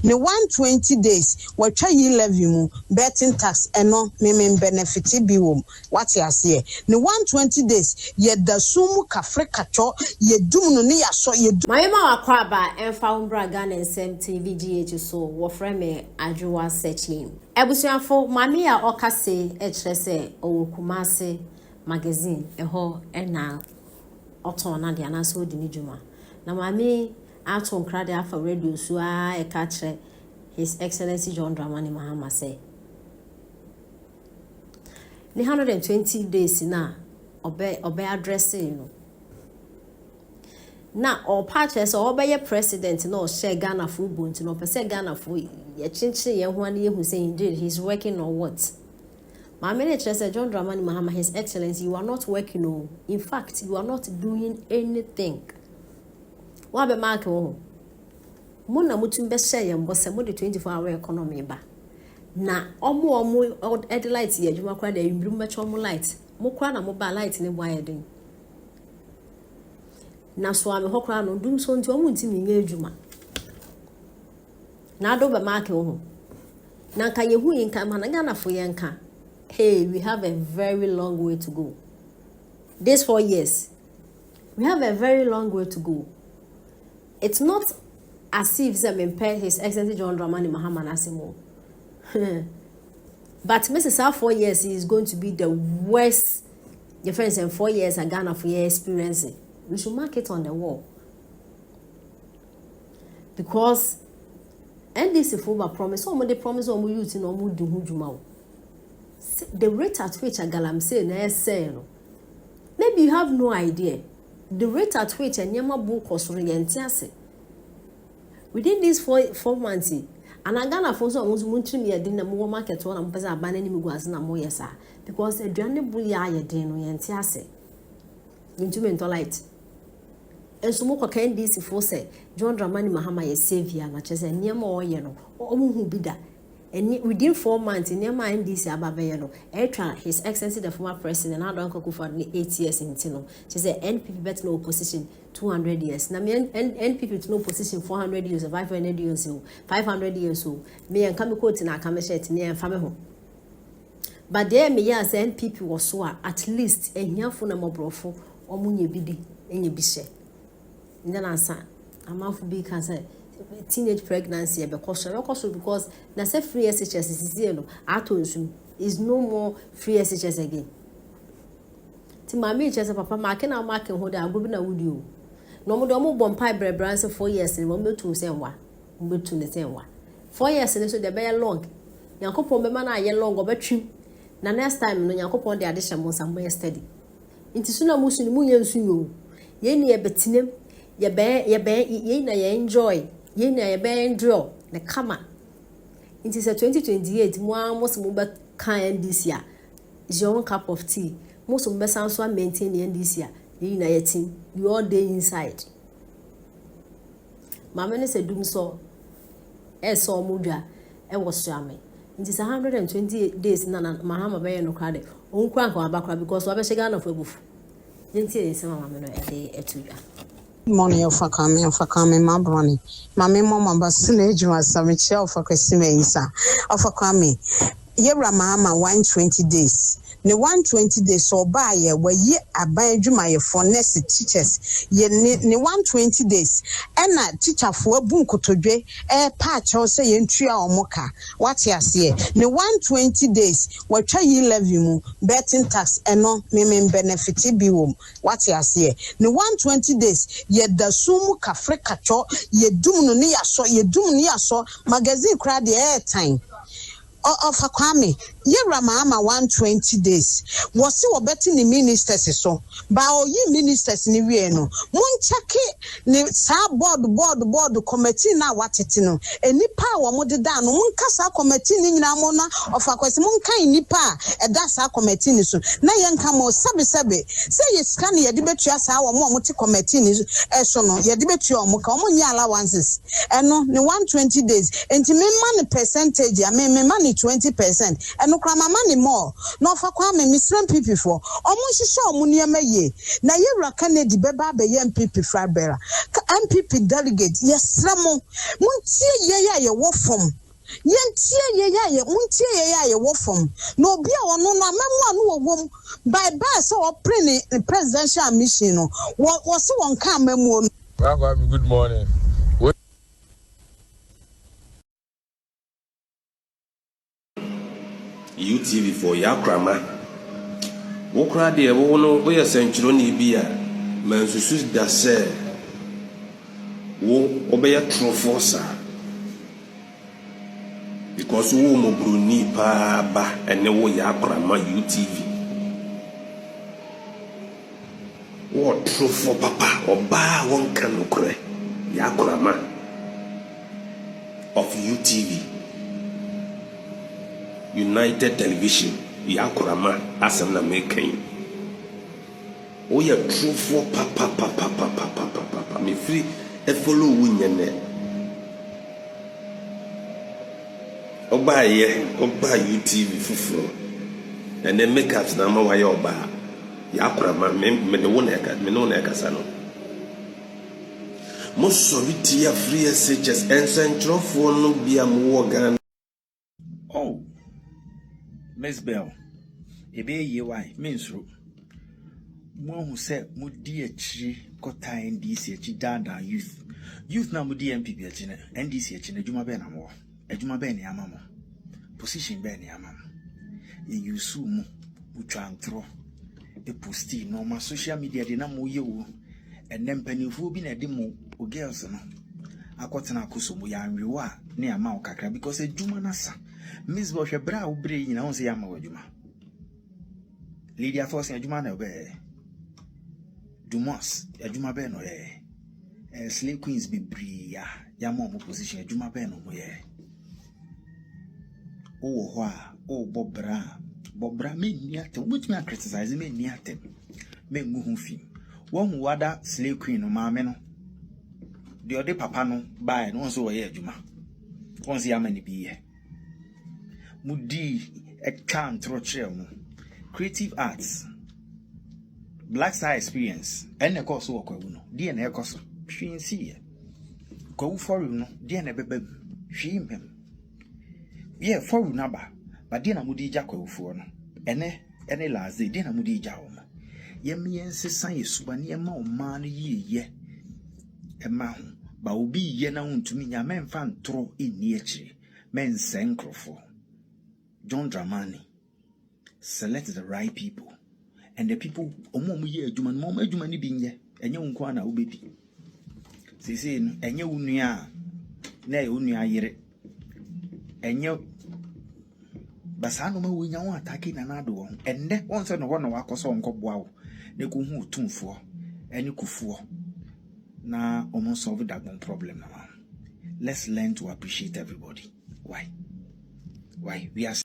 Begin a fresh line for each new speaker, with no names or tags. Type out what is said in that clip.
ne 120 days watwa yi levy mu betting tax eno me benefit bi wom what you say ne 120 days ye da sumu kafrika cho ye dum no ne yaso ye
my ma akwaba emfa umbra Ghana nsem TVGH so wo frame adwoa searching ebusuafo mami a okase ekyerese owo Kumasi magazine eho ena oton na dia na so di ni djuma na mami aton krade afa radio so a e ka kire His Excellency John Dramani Mahama say the 120 days na obey addressing you na or patches or obey president no share Ghana full bunti no pese Ghana full ye chinchi ye ho ani hu say indeed he's working on what my minister said John Dramani Mahama His Excellency you are not working on in fact you are not doing anything wa be mark wo Mona mutum be share yem bose mo the 24-hour economy ba na omo headlight ye adwuma kwa da yimbiru mecho omo light mo kwa na mo ba light ne boa yeden na so ame hokra no Dumsor nti omo ntimi nye adwuma na do be mark wo na nka yehu yinka ma na Ghana fo yenka hey we have a very long way to go this 4 years we have a very long way to go. It's not as if them impaired His Excellency John Dramani Mahama Nasimo. But Mrs. 4 years is going to be the worst difference in 4 years at Ghana for your experiencing. We should mark it on the wall. Because NDC for promise, they promise or use in or do the rate at which a galam say maybe you have no idea. The rate at which a Nyama book was oriented. Within these 4 months, and I Ghana for so almost munching me a dinner more market one and Pesa abandoning me was no more yes, because a journey bully din oriented into mental light. And so more can this for say John Dramani Mahama is savior, much as a near more or who be that. And within 4 months, in your mind, this Ababeno, His Excellency the former president, and Uncle for 8 years in Tino. She said, NPP bet no opposition 200 years. Now, NPP to no position 400 years, 500 years, 500 years old. Me and Kamiko in our commission near family home. But there, me as NPP was so at least a year for no more brofo or munye bidi in your bishe. And then I said, I'm out for big cancer. Teenage pregnancy because na say free SHS is no atonsu is no more free SHS again. Ti mama chese papa marking na marking ho da agobi na wudi o. No mo do mo bom pai brebranse 4 years ni mo metu se nwa. Mo betu ne se nwa. 4 years ni so de be long. Yankopon be ma na ye long obetwim. Na next time no Yankopon de ade hye mo sam mo steady. Inti so na mo su ni mo ye nsu yo. Ye ni e betinem ye na ye enjoy. Ye na ye be draw the kama. It is a 2028 most mobile kind this year. Is your own cup of tea. Most of the sounds are maintaining this year. You na your team. You all day inside. Mama said Dumsor. Saw Muda. Was charming. It is 128 days. Nana Mahama Bay no credit. Uncrank or background because I began of a boof. Didn't see some mamma a day at 2.
Money of a coming, my brony. Mammy, Mamma, Bassage was some shell for Christmas of a coming. Yera Mama 120 days. Ne 120 days so by ye where ye abide my for next teachers. Ye ne 120 days. And that teacher for bunko to dre patch or say in tria or mocha. What ya say? Ne 120 days. What try ye levy mu betting tax and no me benefit be wom. What ya say? Ne 120 days. Ye da sumu kafrika cho ye dum no ni aso magazine crowd the air time. Of a kwame yera mama 120 days was you betting the ministers so ba ye ministers ni we no mon check ni sa board committee na watete no enipa wo mo de da no mon kasa committee ni nyina mo na of akwese mon kan nipa e da sa committee ni so na ye nka mo sabe say ye scan ye de betua sa wo mo te committee ni so no ye de betua mo ka mo nya allowances eno ni 120 days enti me man percentage ya me man 20%. And no crama money more. No for Kwame, Miss Pipi for. Almost show Muniama ye. Na ye Kennedy Beba be MPP Frabera. MPP delegate, yes, Ramo. Muntie ye wolf from. Yentie ye muntie ye wolf from. No be or no memo by bus or print the presidential mission. What was so on camera?
Good morning.
UTV for Yakrama. Wokra de wono we century ni bia mansusu da se wo obeya true force because wo mo bruni pa ba ene wo Yakrama UTV wo true for papa oba won kan okre Yakrama of UTV United Television Yakurama asem na making. Oh yeah, true for papa me free e follow winyene. Oba UTV fufuro. And then make ups na ma wa ya oba. Yakurama me de wona eka sano. Mo sorry tia free SHS and central for no bia mo Ghana.
Oh, Miss Bell, ebe ye why means ro. Mo who said mo DH kota NDC dada youth. Youth na mo DMP bi achine NDC na adwuma be na mo. Adwuma be na ama mo. Position be na ama mo. Ye yusu mo utwa ntro. E posti no ma social media de na mo ye wo. Enem panifo bi na de mo o girls no. Akotena akoso mo ya nwewa na ama o kakra because adwuma na sa. Miss Boshe bra ubre nyina won se yama wadwuma. Lydia Force adwuma na obe. Dumsor adwuma be no ye. Slay Queens bibri yama mo position adwuma be no mo ye. O ho a o bobra me ni atem. Obutumi a criticize me ni atem. Me ngu hu fi. Won hu wada Slay Queen no ma me no. De ode papa no bae no so ye adwuma. Won se yama ni bi ye. Mudi a can through creative arts, black star experience, and a course work. DNA course, she see go for you, no, DNA baby, she him. Yeah, for you number, but dinner Mudi Jacko for no, any last day, dinner Mudi Jawma. Yemi and Science, one year more man ye, a man, but will be yen own to me, a man fan throw in yechi, men sancro for. John Dramani, select the right people, and the people omo ye adwuma no mo adwuma ni bi nye enye wonko na obedi sisi no enye wunua na ye wunua yire enye basa no ma wonya won atake na na do enne won se no ho na wakoso nkoboa wo ne ko hu tumfo ene kufuo na omo solve that one problem na. Let's learn to appreciate everybody. Why we are